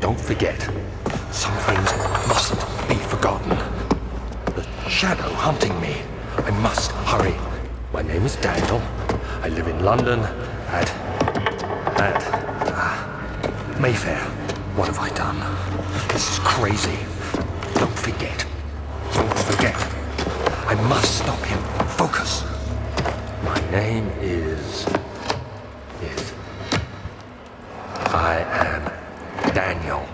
Don't forget. Some things mustn't be forgotten. The shadow hunting me. I must hurry. My name is Daniel. I live in London at Mayfair. What have I done? This is crazy. Don't forget. Don't forget. I must stop him. Focus. My name is... I am Daniel.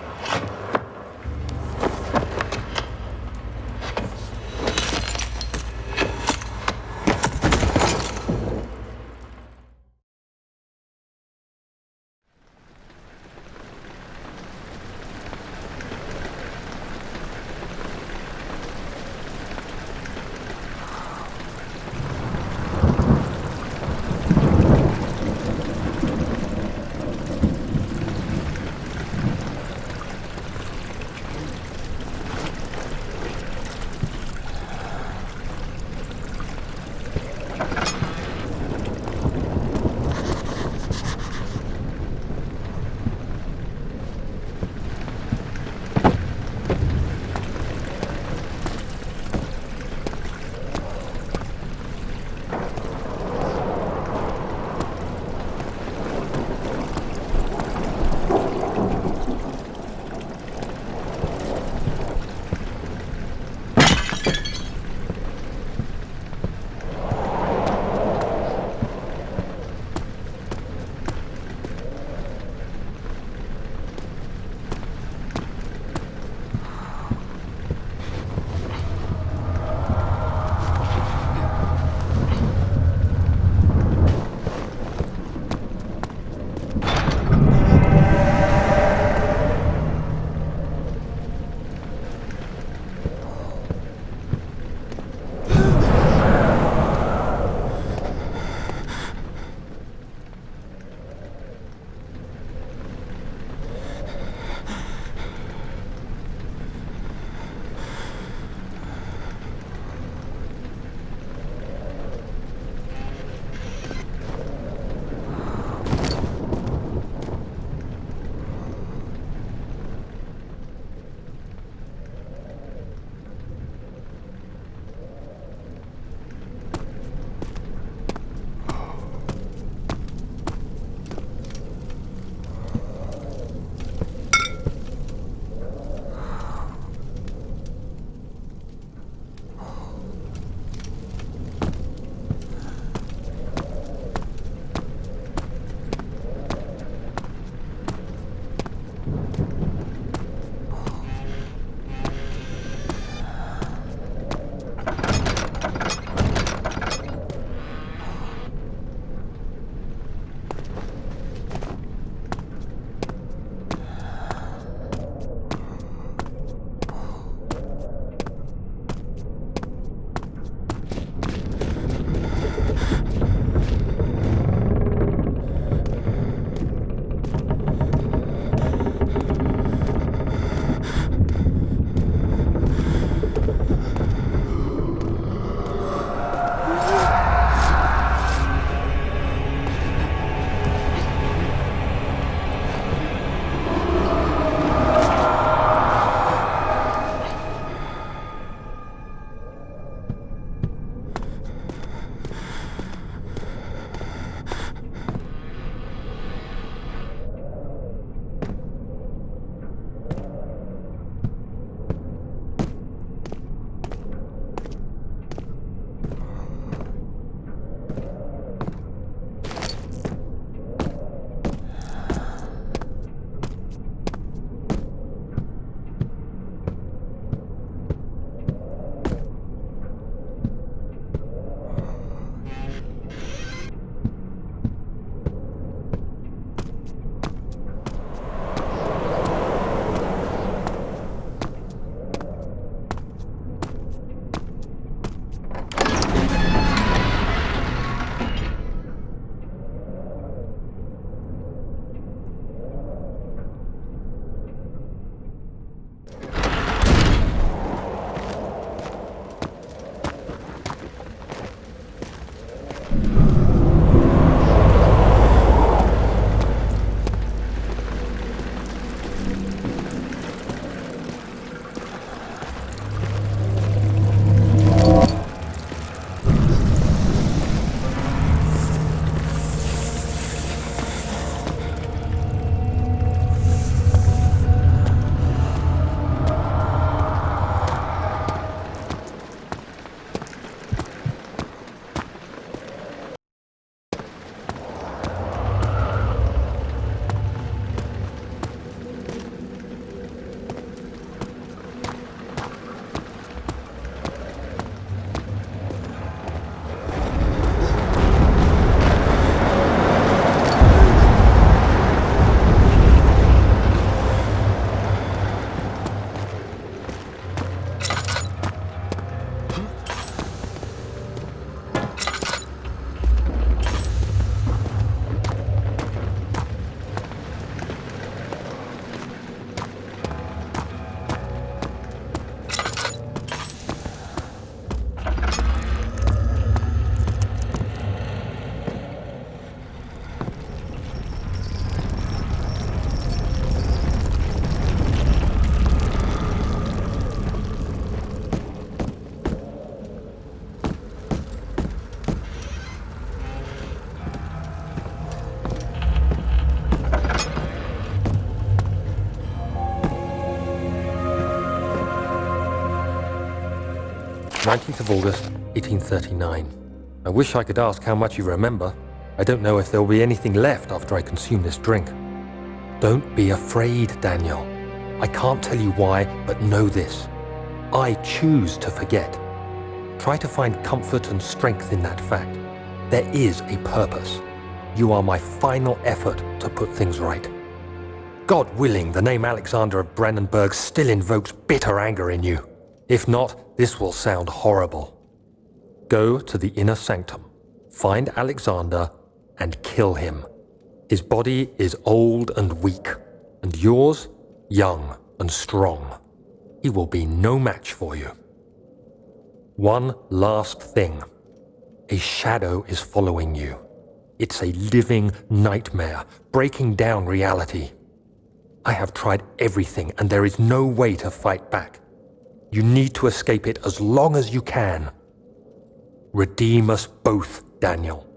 19th of August, 1839. I wish I could ask how much you remember. I don't know if there will be anything left after I consume this drink. Don't be afraid, Daniel. I can't tell you why, but know this. I choose to forget. Try to find comfort and strength in that fact. There is a purpose. You are my final effort to put things right. God willing, the name Alexander of Brennenburg still invokes bitter anger in you. If not, this will sound horrible. Go to the inner sanctum, find Alexander, and kill him. His body is old and weak, and yours, young and strong. He will be no match for you. One last thing. A shadow is following you. It's a living nightmare, breaking down reality. I have tried everything, and there is no way to fight back. You need to escape it as long as you can. Redeem us both, Daniel.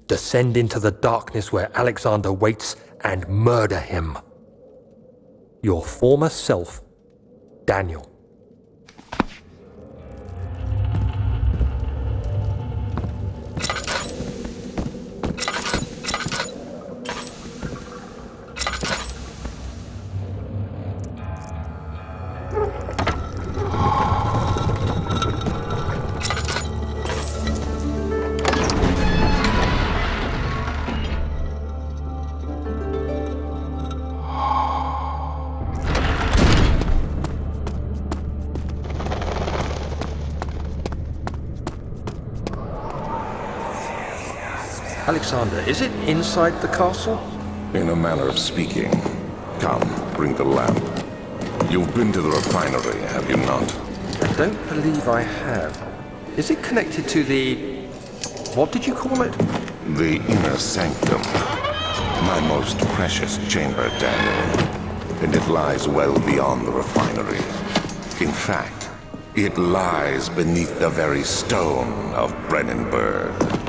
Descend into the darkness where Alexander waits and murder him. Your former self, Daniel. Alexander, is it inside the castle? In a manner of speaking. Come, bring the lamp. You've been to the refinery, have you not? I don't believe I have. Is it connected to the... what did you call it? The inner sanctum. My most precious chamber, Daniel. And it lies well beyond the refinery. In fact, it lies beneath the very stone of Brennenburg.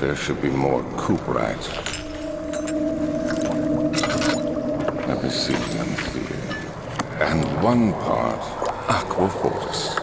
There should be more coop rats. Let me see. And one part aquafortis.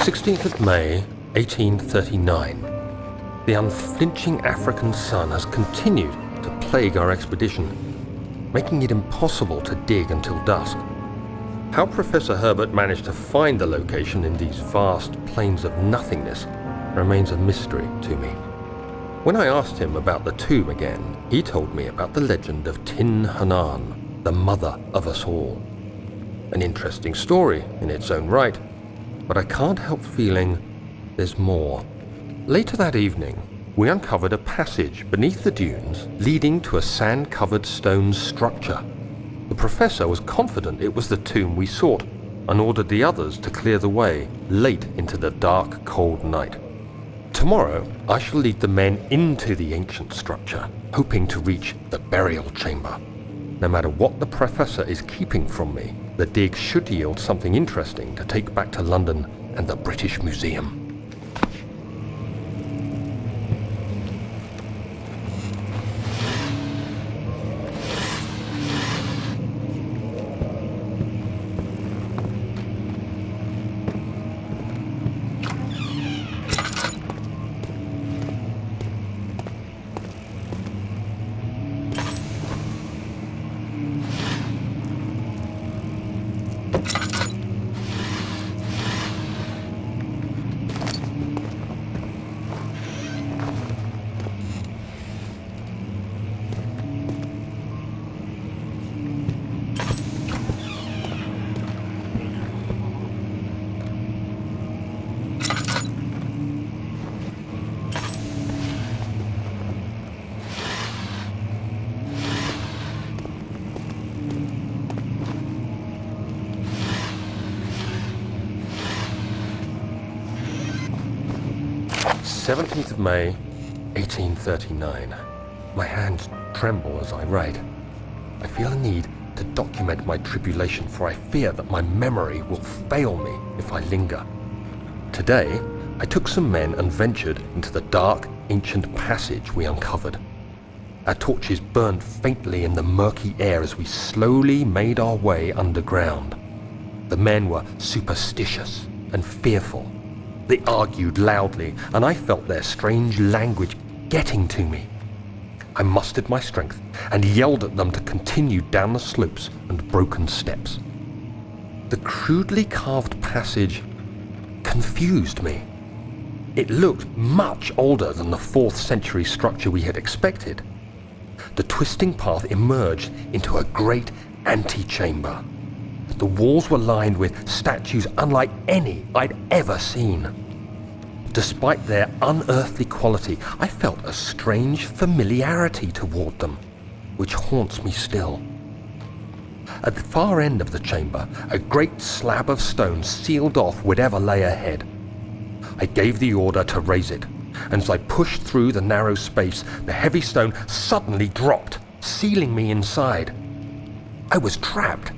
16th of May, 1839. The unflinching African sun has continued to plague our expedition, making it impossible to dig until dusk. How Professor Herbert managed to find the location in these vast plains of nothingness remains a mystery to me. When I asked him about the tomb again, he told me about the legend of Tin Hanan, the mother of us all. An interesting story in its own right, but I can't help feeling there's more. Later that evening, we uncovered a passage beneath the dunes leading to a sand-covered stone structure. The professor was confident it was the tomb we sought and ordered the others to clear the way late into the dark, cold night. Tomorrow, I shall lead the men into the ancient structure, hoping to reach the burial chamber. No matter what the professor is keeping from me, the dig should yield something interesting to take back to London and the British Museum. "17th of May, 1839. My hands tremble as I write. I feel a need to document my tribulation, for I fear that my memory will fail me if I linger. Today, I took some men and ventured into the dark, ancient passage we uncovered. Our torches burned faintly in the murky air as we slowly made our way underground. The men were superstitious and fearful. They argued loudly, and I felt their strange language getting to me. I mustered my strength and yelled at them to continue down the slopes and broken steps. The crudely carved passage confused me. It looked much older than the 4th century structure we had expected. The twisting path emerged into a great antechamber. The walls were lined with statues unlike any I'd ever seen. Despite their unearthly quality, I felt a strange familiarity toward them, which haunts me still. At the far end of the chamber, a great slab of stone sealed off whatever lay ahead. I gave the order to raise it, and as I pushed through the narrow space, the heavy stone suddenly dropped, sealing me inside. I was trapped.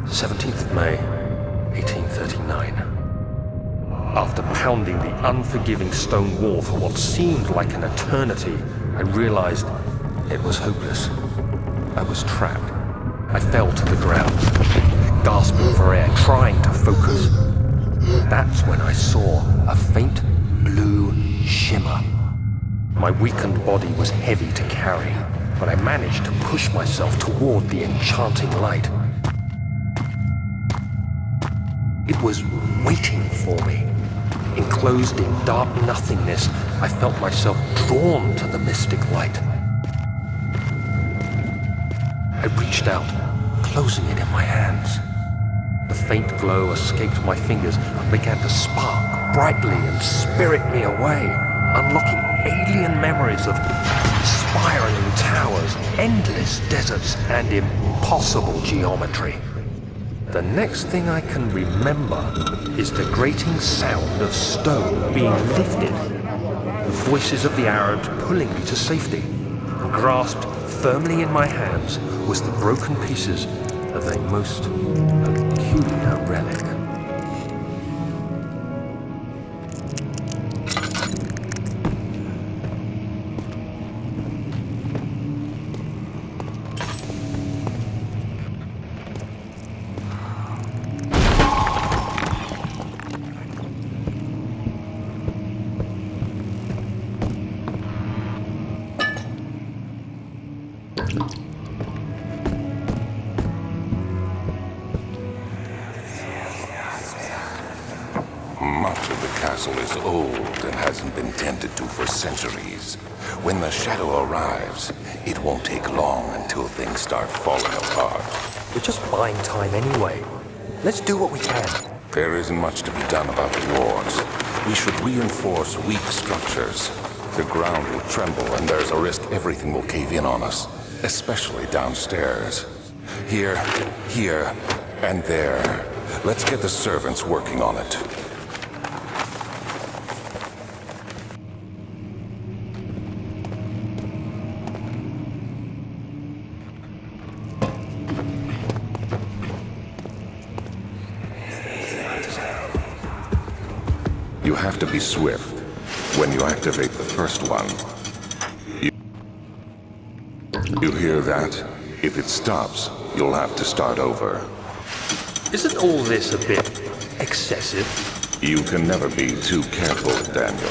17th of May, 1839. After pounding the unforgiving stone wall for what seemed like an eternity, I realized it was hopeless. I was trapped. I fell to the ground, gasping for air, trying to focus. That's when I saw a faint blue shimmer. My weakened body was heavy to carry, but I managed to push myself toward the enchanting light. It was waiting for me. Enclosed in dark nothingness, I felt myself drawn to the mystic light. I reached out, closing it in my hands. The faint glow escaped my fingers and began to spark brightly and spirit me away, unlocking alien memories of spiraling towers, endless deserts, and impossible geometry. The next thing I can remember is the grating sound of stone being lifted, the voices of the Arabs pulling me to safety, and grasped firmly in my hands was the broken pieces of a most peculiar relic. Much of the castle is old and hasn't been tended to for centuries. When the shadow arrives, it won't take long until things start falling apart. We're just buying time anyway. Let's do what we can. There isn't much to be done about the walls. We should reinforce weak structures. The ground will tremble and there's a risk everything will cave in on us, especially downstairs. Here, and there. Let's get the servants working on it. You have to be swift when you activate the first one. You hear that? If it stops, you'll have to start over. Isn't all this a bit excessive? You can never be too careful, Daniel.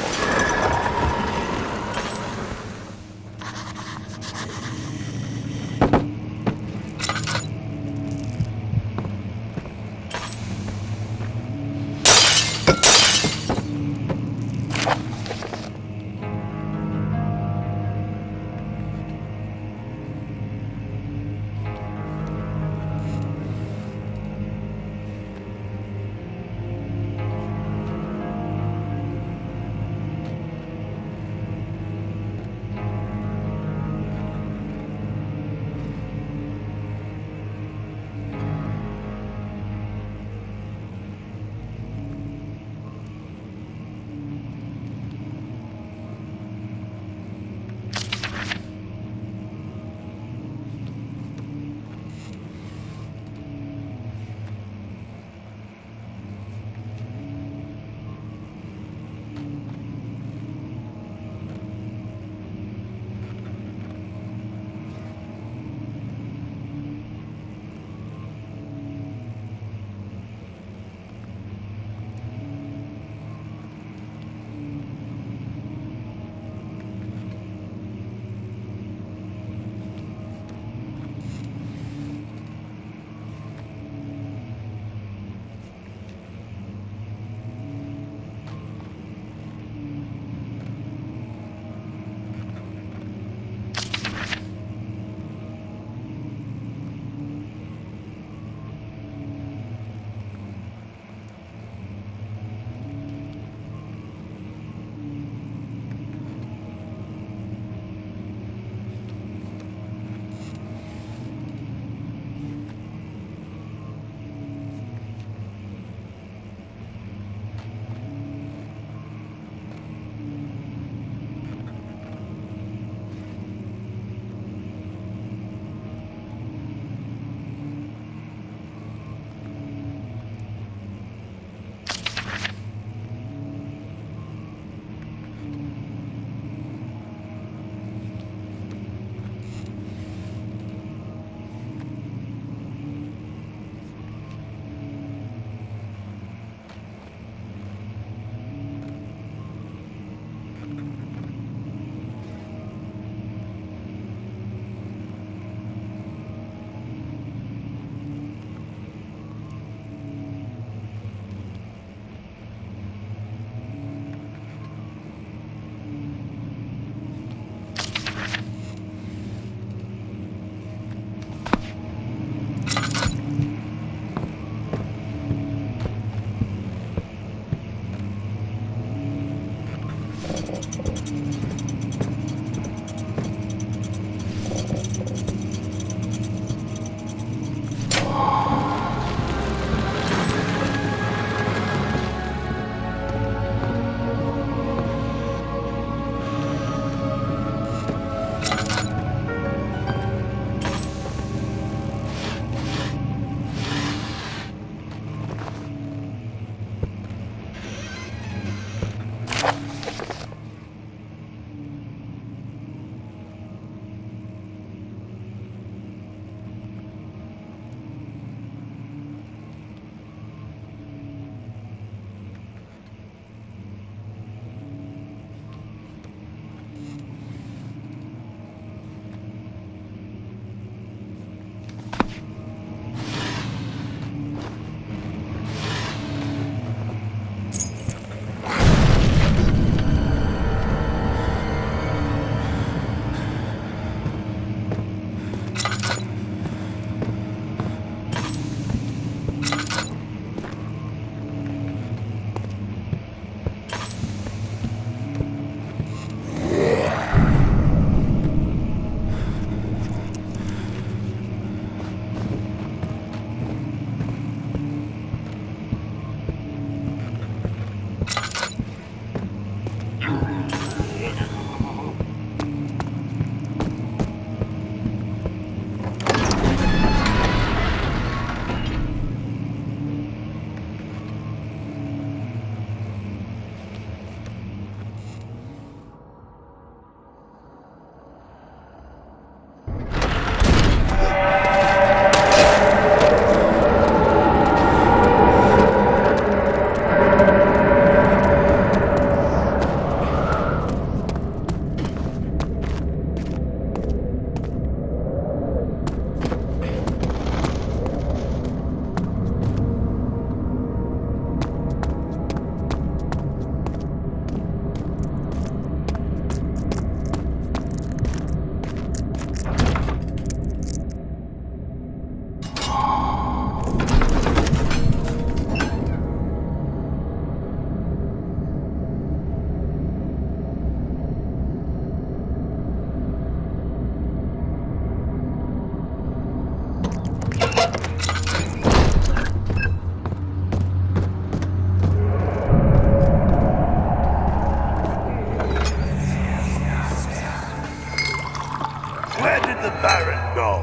Where did the Baron go?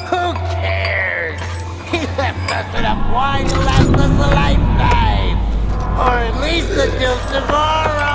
Who cares? He left us enough wine to last us a lifetime! Or at least until tomorrow!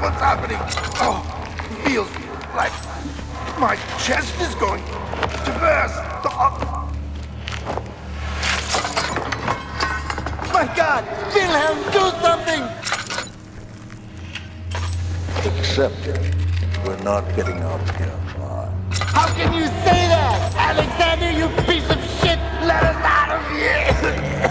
What's happening? Oh, feels like my chest is going to burst. Oh. My God! Wilhelm, do something! Accept it. We're not getting out of here alive. How can you say that? Alexander, you piece of shit! Let us out of here!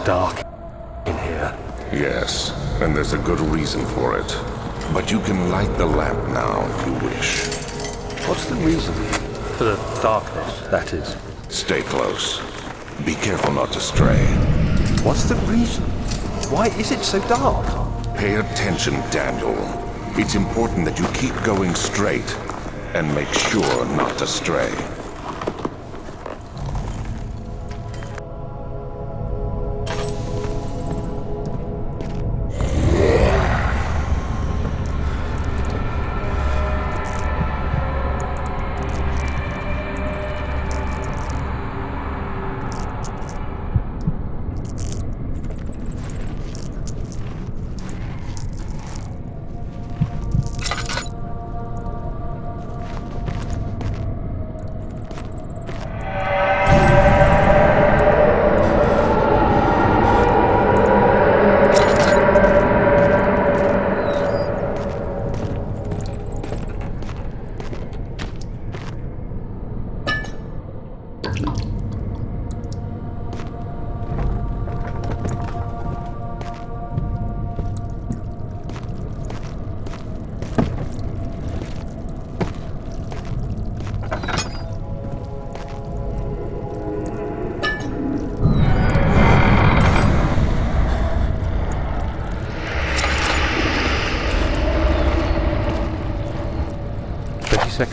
dark in here. Yes, and there's a good reason for it. But you can light the lamp now if you wish. What's the reason? For the darkness, that is. Stay close. Be careful not to stray. What's the reason? Why is it so dark? Pay attention, Daniel. It's important that you keep going straight and make sure not to stray.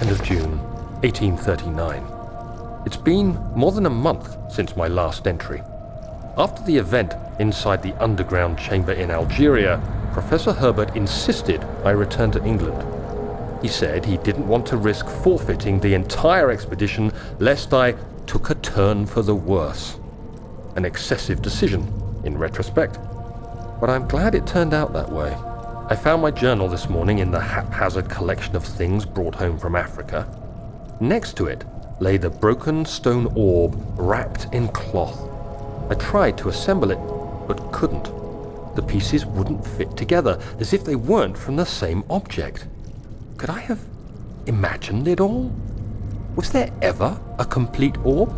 Of June, 1839. It's been more than a month since my last entry. After the event inside the underground chamber in Algeria, Professor Herbert insisted I return to England. He said he didn't want to risk forfeiting the entire expedition lest I took a turn for the worse. An excessive decision, in retrospect. But I'm glad it turned out that way. I found my journal this morning in the haphazard collection of things brought home from Africa. Next to it lay the broken stone orb wrapped in cloth. I tried to assemble it, but couldn't. The pieces wouldn't fit together, as if they weren't from the same object. Could I have imagined it all? Was there ever a complete orb?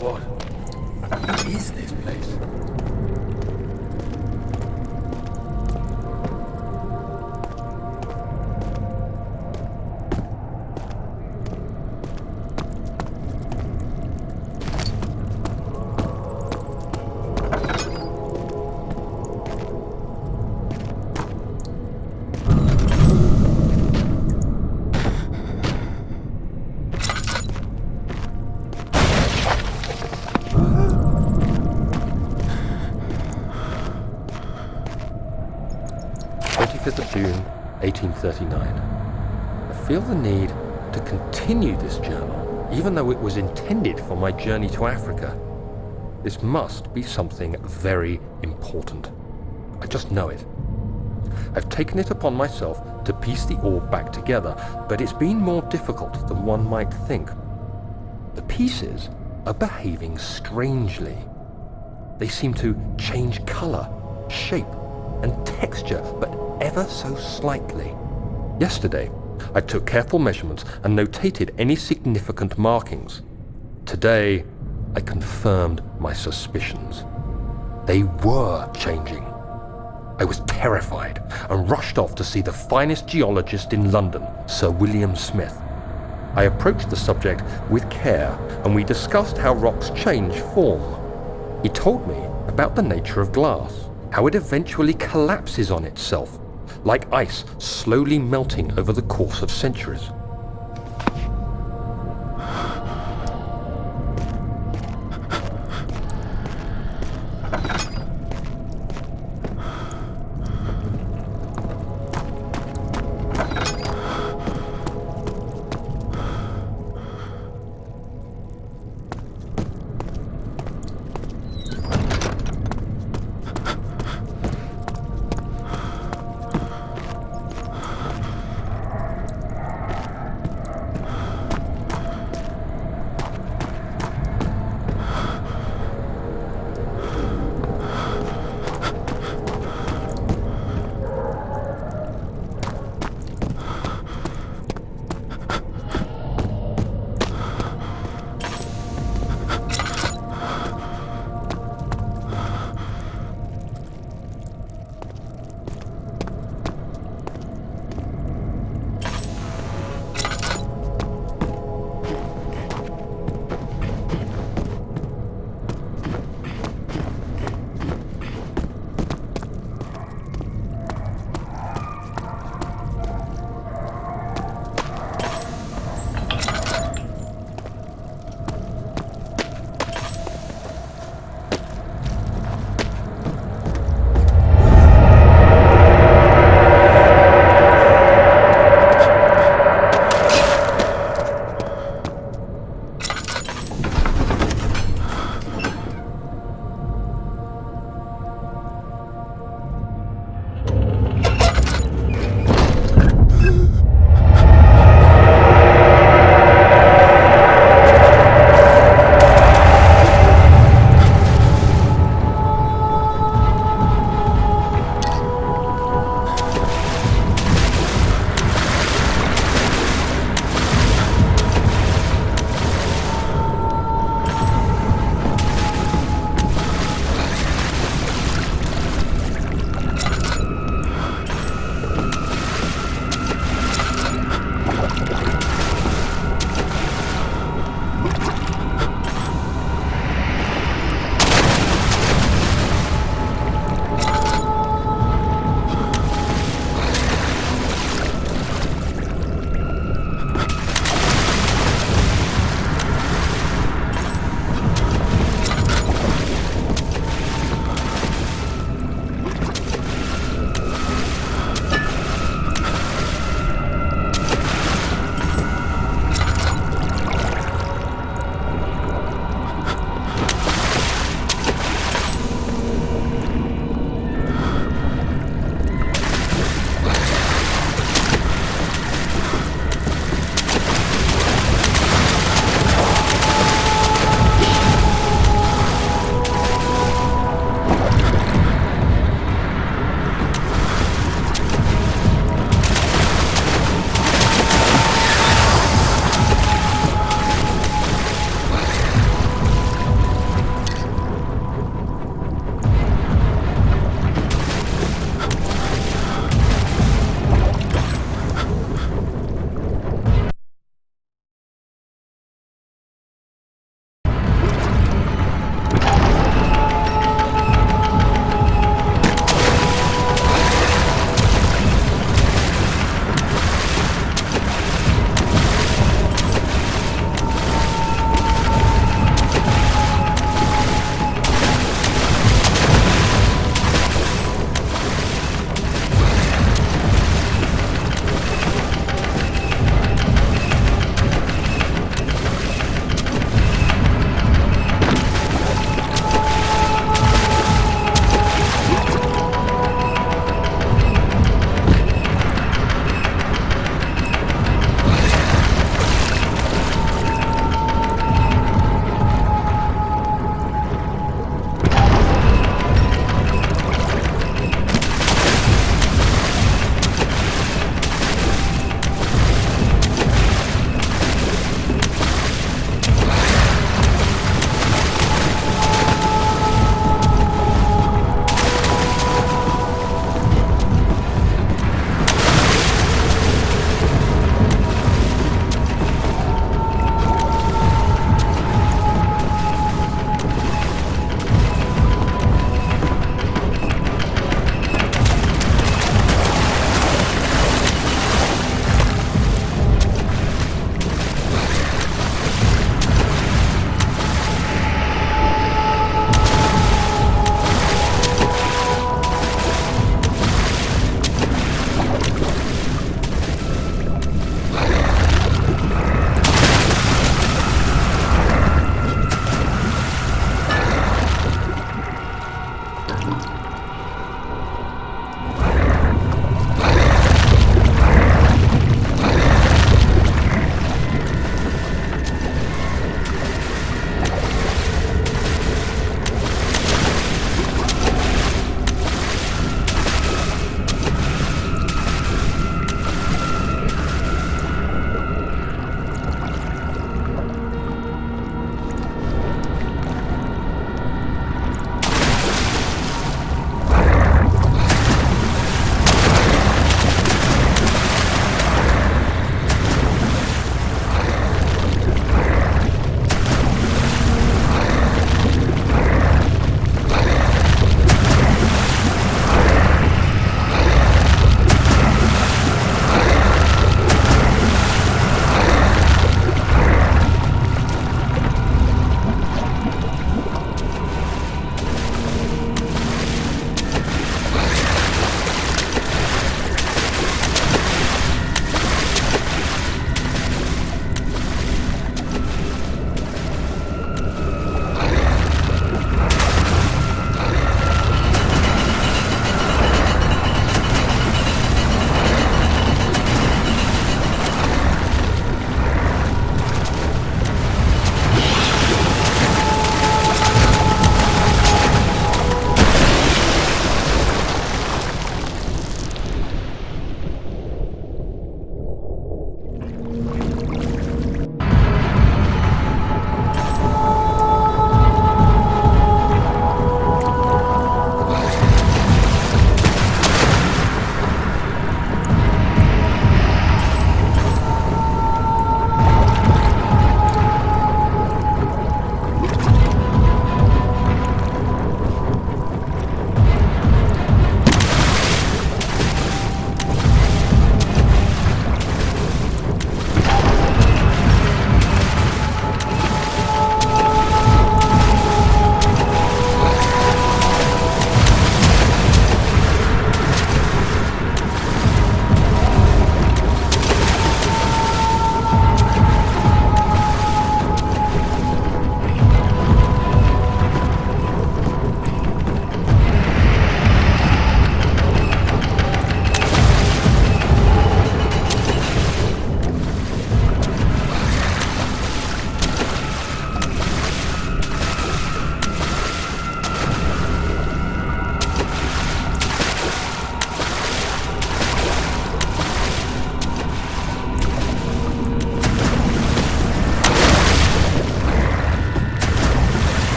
What is this place? June 1839. I feel the need to continue this journal, even though it was intended for my journey to Africa. This must be something very important. I just know it. I've taken it upon myself to piece the orb back together, but it's been more difficult than one might think. The pieces are behaving strangely. They seem to change color, shape, and texture, but ever so slightly. Yesterday, I took careful measurements and notated any significant markings. Today, I confirmed my suspicions. They were changing. I was terrified and rushed off to see the finest geologist in London, Sir William Smith. I approached the subject with care, and we discussed how rocks change form. He told me about the nature of glass, how it eventually collapses on itself, like ice slowly melting over the course of centuries.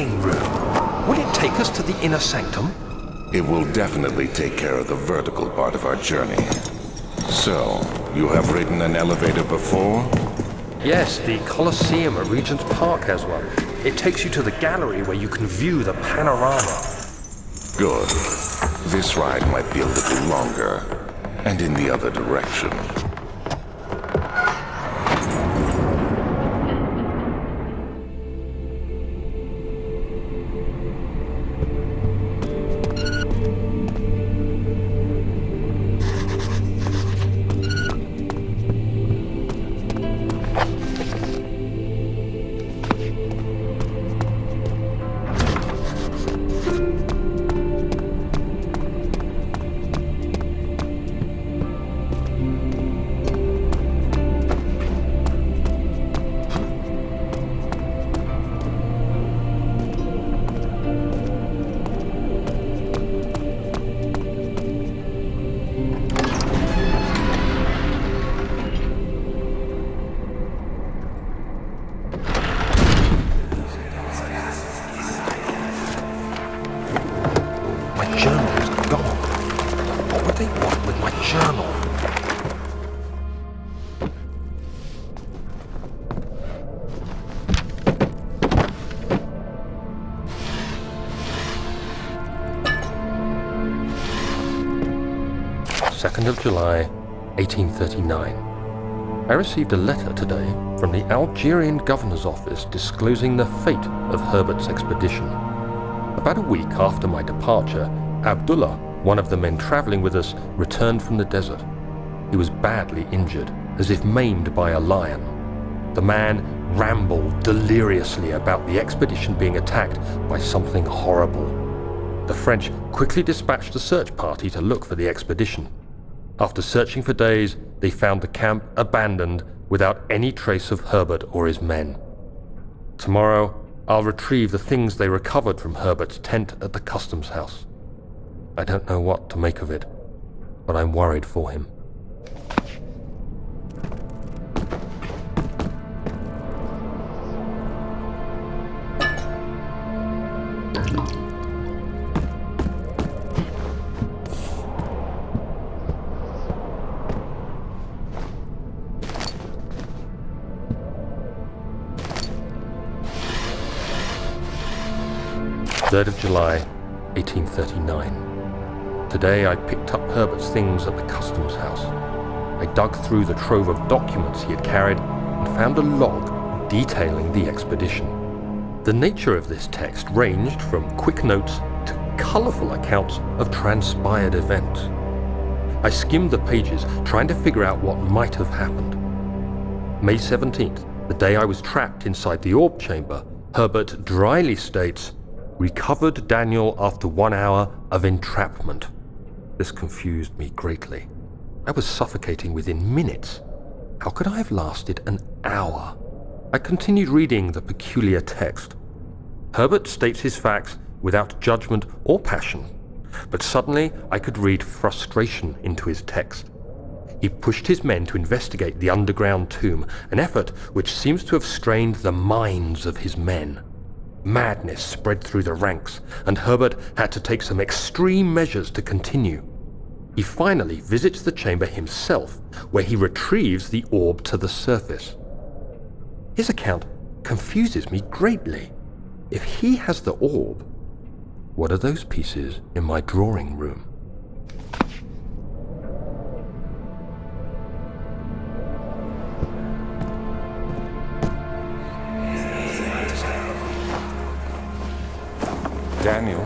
dining room. Will it take us to the inner sanctum? It will definitely take care of the vertical part of our journey. So, you have ridden an elevator before? Yes, the Colosseum at Regent's Park has one. It takes you to the gallery where you can view the panorama. Good. This ride might be a little longer, and in the other direction. 2nd of July, 1839. I received a letter today from the Algerian governor's office disclosing the fate of Herbert's expedition. About a week after my departure, Abdullah, one of the men traveling with us, returned from the desert. He was badly injured, as if maimed by a lion. The man rambled deliriously about the expedition being attacked by something horrible. The French quickly dispatched a search party to look for the expedition. After searching for days, they found the camp abandoned without any trace of Herbert or his men. Tomorrow, I'll retrieve the things they recovered from Herbert's tent at the customs house. I don't know what to make of it, but I'm worried for him. Third of July, 1839. Today I picked up Herbert's things at the customs house. I dug through the trove of documents he had carried and found a log detailing the expedition. The nature of this text ranged from quick notes to colourful accounts of transpired events. I skimmed the pages, trying to figure out what might have happened. May 17th, the day I was trapped inside the orb chamber, Herbert dryly states, "Recovered Daniel after 1 hour of entrapment." This confused me greatly. I was suffocating within minutes. How could I have lasted an hour? I continued reading the peculiar text. Herbert states his facts without judgment or passion, but suddenly I could read frustration into his text. He pushed his men to investigate the underground tomb, an effort which seems to have strained the minds of his men. Madness spread through the ranks, and Herbert had to take some extreme measures to continue. He finally visits the chamber himself, where he retrieves the orb to the surface. His account confuses me greatly. If he has the orb, what are those pieces in my drawing room? Daniel,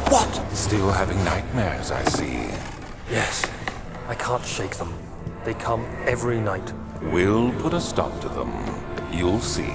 What? still having nightmares, I see. Yes, I can't shake them. They come every night. We'll put a stop to them. You'll see.